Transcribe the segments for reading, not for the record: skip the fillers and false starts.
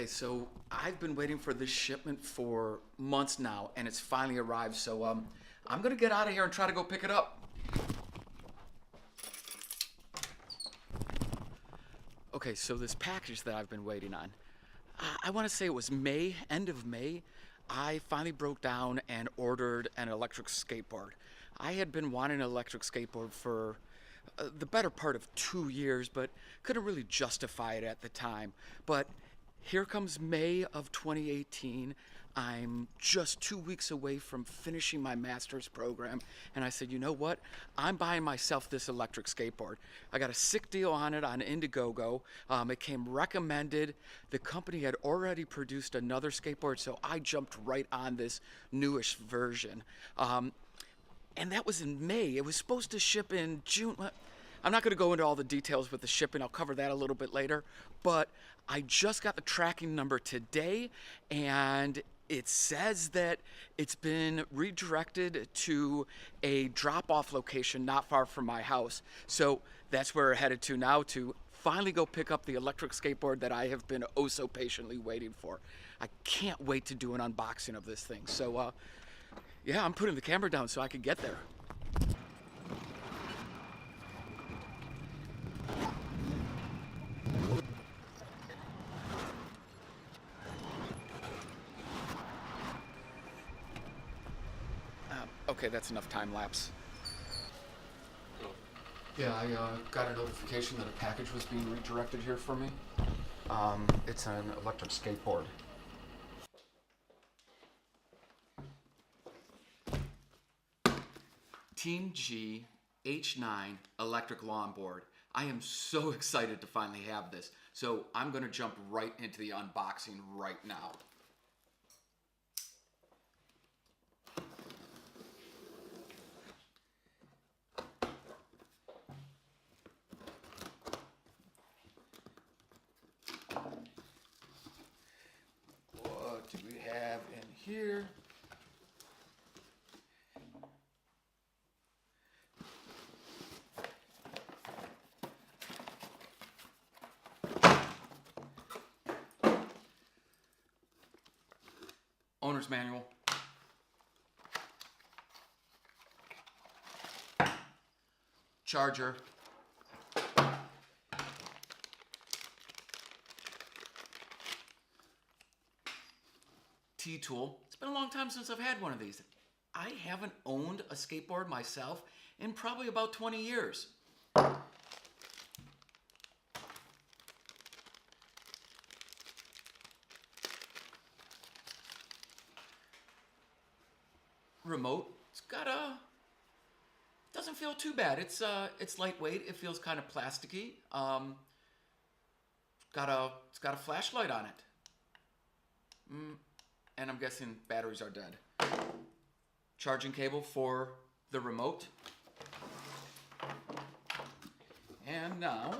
Okay, so I've been waiting for this shipment for months now, and it's finally arrived. So I'm gonna get out of here and try to go pick it up. Okay, so this package that I've been waiting on, I want to say it was May, end of May. I finally broke down and ordered an electric skateboard. I had been wanting an electric skateboard for the better part of 2 years, but couldn't really justify it at the time. But here comes May of 2018. I'm just 2 weeks away from finishing my master's program, and I said, you know what? I'm buying myself this electric skateboard. I got a sick deal on it on IndieGoGo. It came recommended. The company had already produced another skateboard, so I jumped right on this newish version. And that was in May. It was supposed to ship in June. I'm not going to go into all the details with the shipping. I'll cover that a little bit later. But I just got the tracking number today, and it says that it's been redirected to a drop-off location not far from my house. So that's where we're headed to now to finally go pick up the electric skateboard that I have been oh so patiently waiting for. I can't wait to do an unboxing of this thing. So, yeah, I'm putting the camera down so I can get there. Okay, that's enough time lapse. Yeah, I got a notification that a package was being redirected here for me. It's an electric skateboard. TeamGee H9 electric longboard. I am so excited to finally have this. So I'm going to jump right into the unboxing right now. What do we have in here? Owner's manual. Charger. T-tool. It's been a long time since I've had one of these. I haven't owned a skateboard myself in probably about 20 years. Remote. It's got a. Doesn't feel too bad. It's lightweight. It feels kind of plasticky. It's got a flashlight on it. And I'm guessing batteries are dead. Charging cable for the remote. And now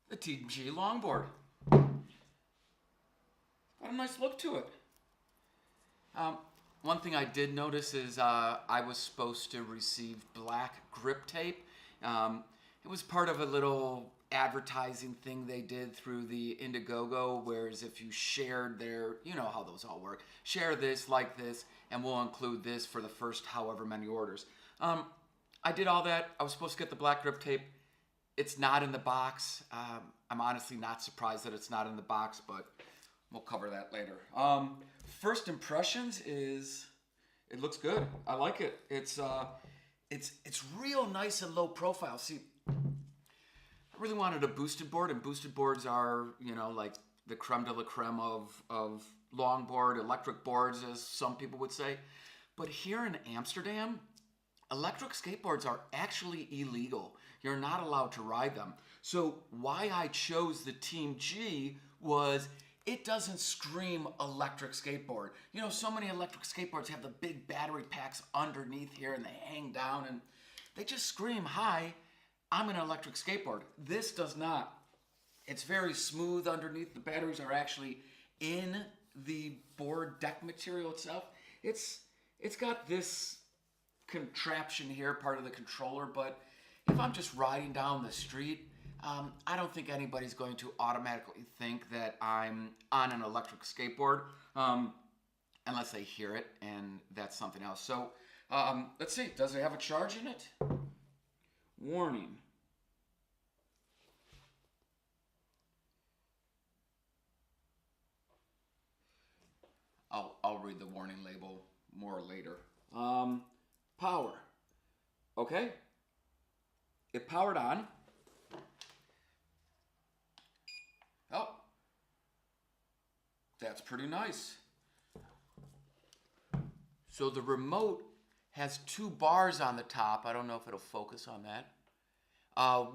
the TeamGee longboard. Got a nice look to it. One thing I did notice is I was supposed to receive black grip tape. It was part of a little advertising thing they did through the IndieGoGo, whereas if you shared their, you know how those all work, share this, like this, and we'll include this for the first however many orders. I did all that. I was supposed to get the black grip tape. It's not in the box. I'm honestly not surprised that it's not in the box, but we'll cover that later. First impressions is it looks good. I like it. It's real nice and low profile. See, I really wanted a boosted board, and boosted boards are, you know, like the creme de la creme of longboard, electric boards, as some people would say. But here in Amsterdam, electric skateboards are actually illegal. You're not allowed to ride them. So why I chose the TeamGee was it doesn't scream electric skateboard. You know, so many electric skateboards have the big battery packs underneath here and they hang down and they just scream, hi, I'm an electric skateboard. This does not. It's very smooth underneath. The batteries are actually in the board deck material itself. It's got this contraption here, part of the controller, but if I'm just riding down the street, I don't think anybody's going to automatically think that I'm on an electric skateboard, unless they hear it, and that's something else. So, let's see, does it have a charge in it? Warning. I'll read the warning label more later. Power. Okay. It powered on. Oh, that's pretty nice. So the remote has two bars on the top. I don't know if it'll focus on that.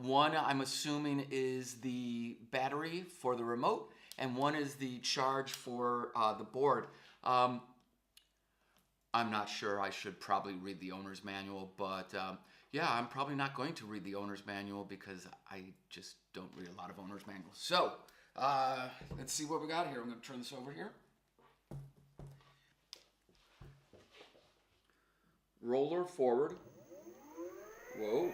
One, I'm assuming, is the battery for the remote, and one is the charge for the board. I'm not sure. I should probably read the owner's manual, but yeah, I'm probably not going to read the owner's manual because I just don't read a lot of owner's manuals. So, let's see what we got here. I'm going to turn this over here. Roller forward. Whoa.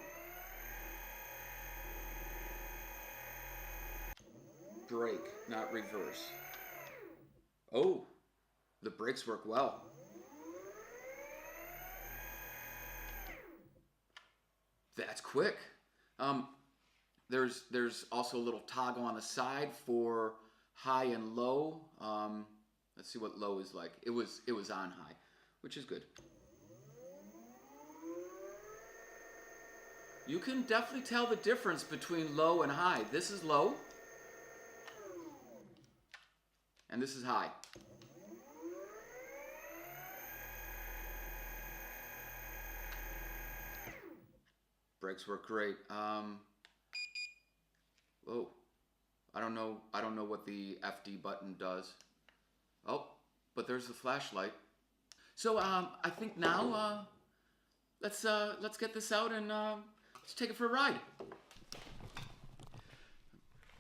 Brake, not reverse. Oh, the brakes work well. That's quick. There's also a little toggle on the side for high and low. Let's see what low is like. It was on high, which is good. You can definitely tell the difference between low and high. This is low, and this is high. Brakes work great. Whoa, I don't know what the FD button does. Oh, but there's the flashlight. So I think now let's get this out and let's take it for a ride.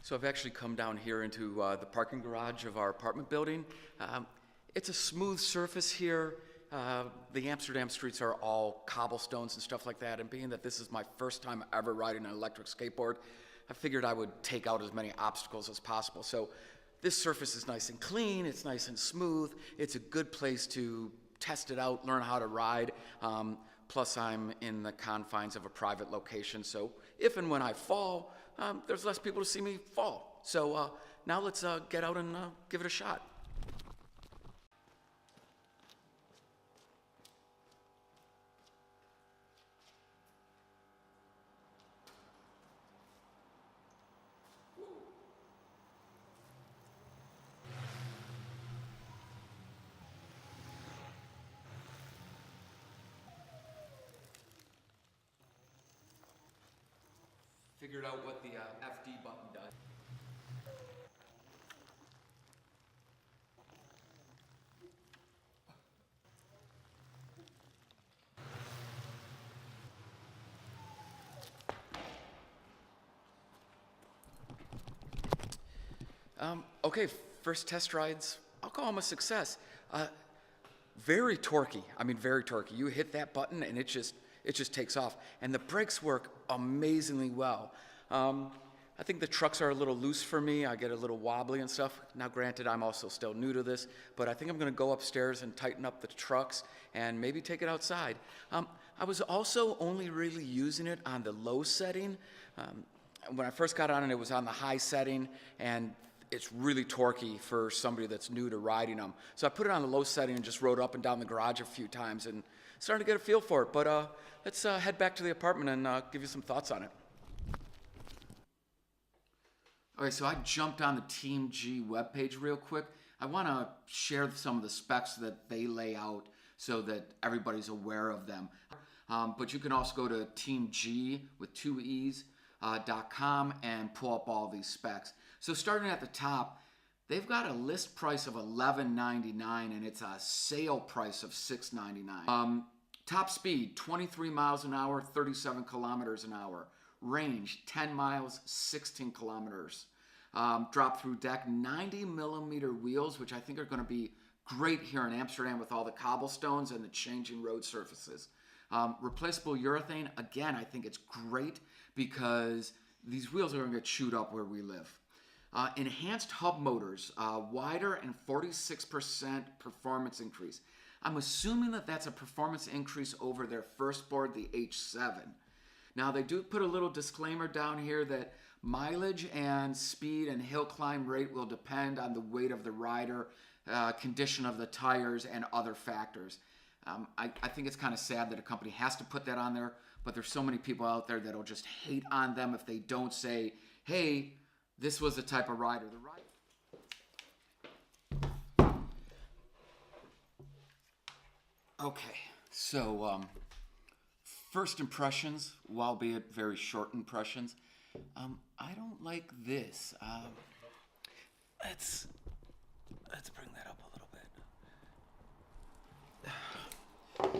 So I've actually come down here into the parking garage of our apartment building. It's a smooth surface here. The Amsterdam streets are all cobblestones and stuff like that, and being that this is my first time ever riding an electric skateboard, I figured I would take out as many obstacles as possible. So this surface is nice and clean, it's nice and smooth, it's a good place to test it out, learn how to ride. Plus I'm in the confines of a private location, so if and when I fall, there's less people to see me fall. So now let's get out and give it a shot. Figured out what the FD button does. Okay, first test rides, I'll call them a success. Very torquey. I mean, very torquey. You hit that button and it just takes off. And the brakes work amazingly well. I think the trucks are a little loose for me. I get a little wobbly and stuff. Now, granted, I'm also still new to this, but I think I'm going to go upstairs and tighten up the trucks and maybe take it outside. I was also only really using it on the low setting. When I first got on it, it was on the high setting, and it's really torquey for somebody that's new to riding them. So I put it on the low setting and just rode up and down the garage a few times and started to get a feel for it. But let's head back to the apartment and give you some thoughts on it. Okay, so I jumped on the TeamGee webpage real quick. I want to share some of the specs that they lay out so that everybody's aware of them. But you can also go to TeamGee with 2 E's, .com and pull up all these specs. So starting at the top, they've got a list price of $11.99 and it's a sale price of $6.99. Top speed, 23 miles an hour, 37 kilometers an hour. Range, 10 miles, 16 kilometers. drop through deck 90 millimeter wheels, which I think are going to be great here in Amsterdam with all the cobblestones and the changing road surfaces. Replaceable urethane, again, I think it's great because these wheels are going to get chewed up where we live. Enhanced hub motors, wider and 46% performance increase. I'm assuming that that's a performance increase over their first board, the H7. Now, they do put a little disclaimer down here that mileage and speed and hill climb rate will depend on the weight of the rider, condition of the tires, and other factors. I think it's kind of sad that a company has to put that on there, but there's so many people out there that'll just hate on them if they don't say, hey, this was the type of rider. Okay, so first impressions, albeit very short impressions. I don't like this. Let's bring that up a little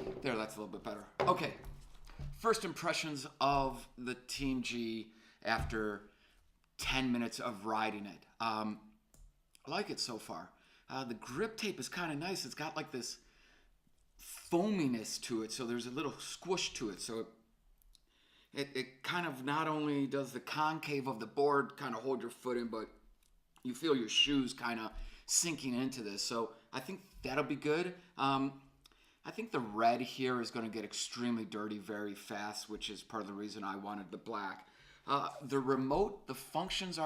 bit. There, that's a little bit better. Okay, first impressions of the TeamGee after 10 minutes of riding it. I like it so far. The grip tape is kind of nice. It's got like this foaminess to it, so there's a little squish to it. So it kind of not only does the concave of the board kind of hold your foot in, but you feel your shoes kind of sinking into this. So I think that'll be good. I think the red here is going to get extremely dirty very fast, which is part of the reason I wanted the black. The remote, the functions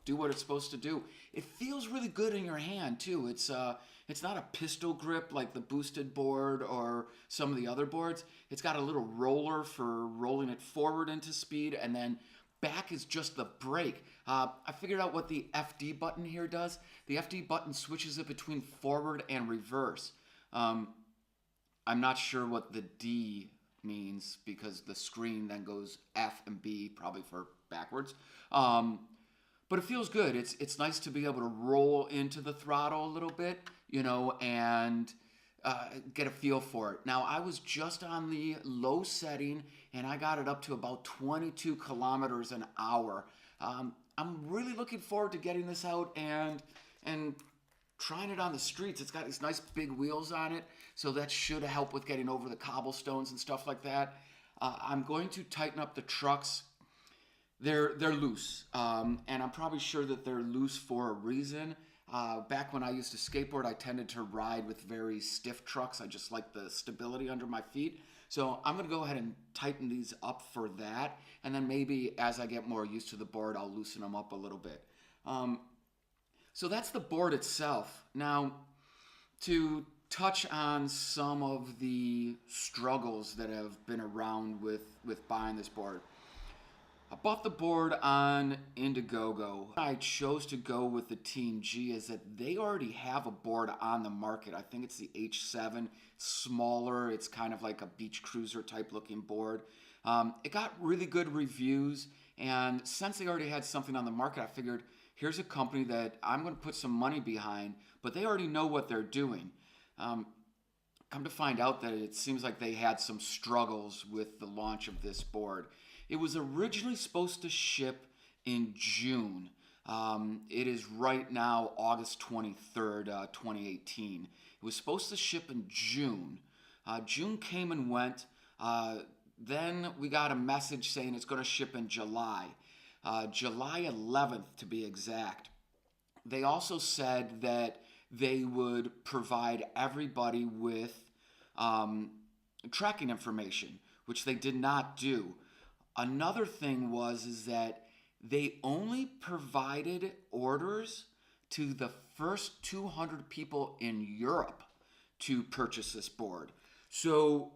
do what it's supposed to do. It feels really good in your hand too. It's not a pistol grip like the boosted board or some of the other boards. It's got a little roller for rolling it forward into speed, and then back is just the brake. I figured out what the FD button here does. The FD button switches it between forward and reverse. I'm not sure what the D means because the screen then goes F and B, probably for backwards. But it feels good. It's nice to be able to roll into the throttle a little bit, and get a feel for it. Now, I was just on the low setting, and I got it up to about 22 kilometers an hour. I'm really looking forward to getting this out and trying it on the streets. It's got these nice big wheels on it, so that should help with getting over the cobblestones and stuff like that. I'm going to tighten up the trucks. They're loose, and I'm probably sure that they're loose for a reason. Back when I used to skateboard, I tended to ride with very stiff trucks. I just like the stability under my feet. So I'm going to go ahead and tighten these up for that, and then maybe as I get more used to the board, I'll loosen them up a little bit. So that's the board itself. Now, to touch on some of the struggles that have been around with buying this board. I bought the board on IndieGoGo. I chose to go with the TeamGee is that they already have a board on the market. I think it's the H7, smaller. It's kind of like a beach cruiser type looking board. It got really good reviews, and since they already had something on the market, I figured here's a company that I'm going to put some money behind, but they already know what they're doing. Come to find out that it seems like they had some struggles with the launch of this board. It was originally supposed to ship in June. It is right now August 23rd, 2018. It was supposed to ship in June. June came and went. Then we got a message saying it's going to ship in July. July 11th to be exact. They also said that they would provide everybody with tracking information, which they did not do. Another thing is that they only provided orders to the first 200 people in Europe to purchase this board. So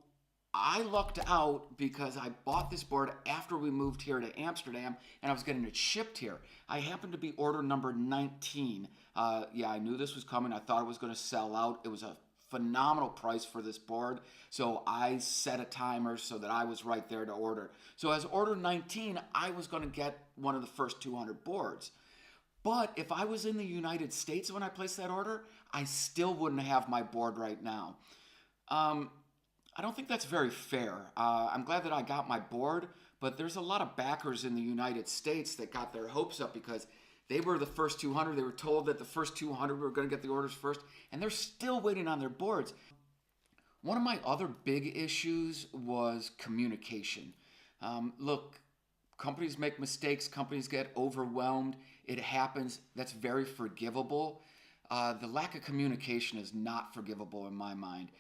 I lucked out because I bought this board after we moved here to Amsterdam, and I was getting it shipped here. I happened to be order number 19. Yeah, I knew this was coming. I thought it was going to sell out. It was a phenomenal price for this board, so I set a timer so that I was right there to order. So as order 19, I was going to get one of the first 200 boards. But if I was in the United States when I placed that order, I still wouldn't have my board right now. I don't think that's very fair. I'm glad that I got my board, but there's a lot of backers in the United States that got their hopes up because they were the first 200. They were told that the first 200 were going to get the orders first, and they're still waiting on their boards. One of my other big issues was communication. Look, companies make mistakes, companies get overwhelmed. It happens. That's very forgivable. The lack of communication is not forgivable in my mind.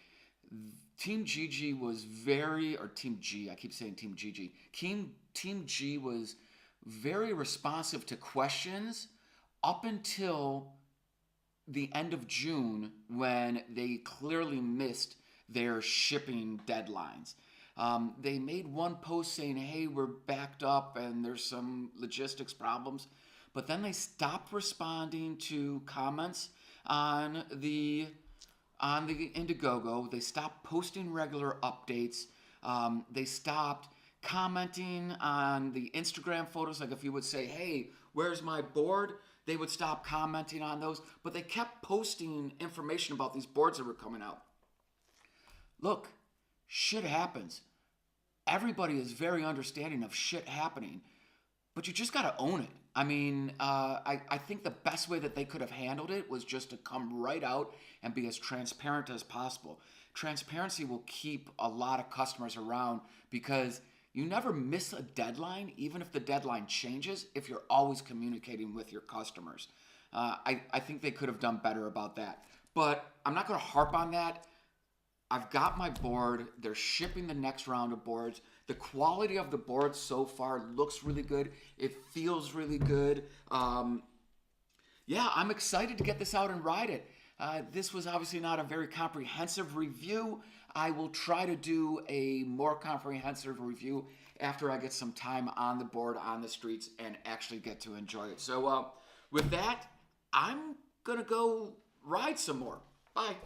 Team GG was very, or Team G, I keep saying Team GG. Team G was very responsive to questions up until the end of June when they clearly missed their shipping deadlines. They made one post saying, hey, we're backed up and there's some logistics problems. But then they stopped responding to comments on the IndieGoGo. They stopped posting regular updates. They stopped commenting on the Instagram photos. Like if you would say, hey, where's my board? They would stop commenting on those. But they kept posting information about these boards that were coming out. Look, shit happens. Everybody is very understanding of shit happening, but you just got to own it. I mean, I think the best way that they could have handled it was just to come right out and be as transparent as possible. Transparency will keep a lot of customers around because you never miss a deadline, even if the deadline changes, if you're always communicating with your customers. I think they could have done better about that. But I'm not going to harp on that. I've got my board. They're shipping the next round of boards. The quality of the board so far looks really good. It feels really good. Yeah, I'm excited to get this out and ride it. This was obviously not a very comprehensive review. I will try to do a more comprehensive review after I get some time on the board, on the streets, and actually get to enjoy it. So with that, I'm going to go ride some more. Bye.